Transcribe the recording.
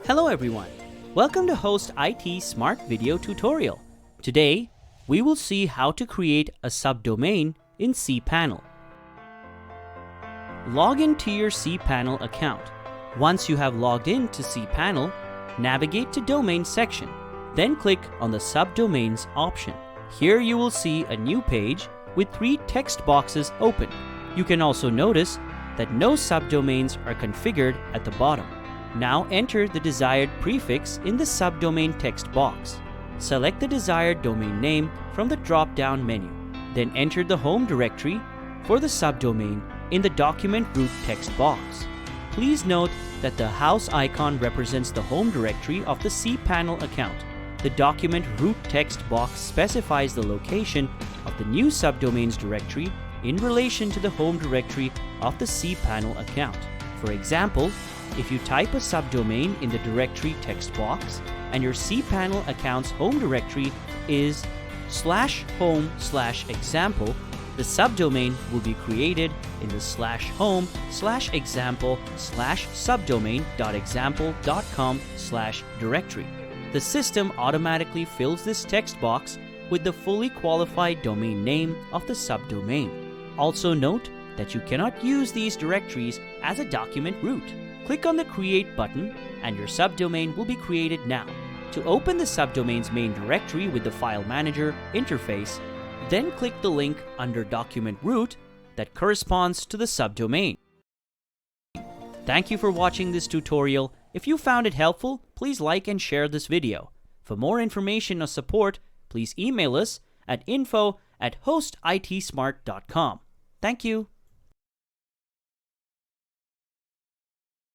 Hello everyone, welcome to Host IT Smart Video Tutorial. Today, we will see how to create a subdomain in cPanel. Log into your cPanel account. Once you have logged in to cPanel, navigate to Domain section, then click on the Subdomains option. Here you will see a new page with 3 text boxes open. You can also notice that no subdomains are configured at the bottom. Now enter the desired prefix in the subdomain text box. Select the desired domain name from the drop-down menu. Then enter the home directory for the subdomain in the document root text box. Please note that the house icon represents the home directory of the cPanel account. The document root text box specifies the location of the new subdomains directory in relation to the home directory of the cPanel account. For example, if you type a subdomain in the directory text box and your cPanel account's home directory is /home/example, the subdomain will be created in the /home/example/subdomain.example.com/directory. The system automatically fills this text box with the fully qualified domain name of the subdomain. Also note that you cannot use these directories as a document root. Click on the Create button and your subdomain will be created now. To open the subdomain's main directory with the File Manager interface, then click the link under Document Root that corresponds to the subdomain. Thank you for watching this tutorial. If you found it helpful, please like and share this video. For more information or support, please email us at info@hostitsmart.com. Thank you.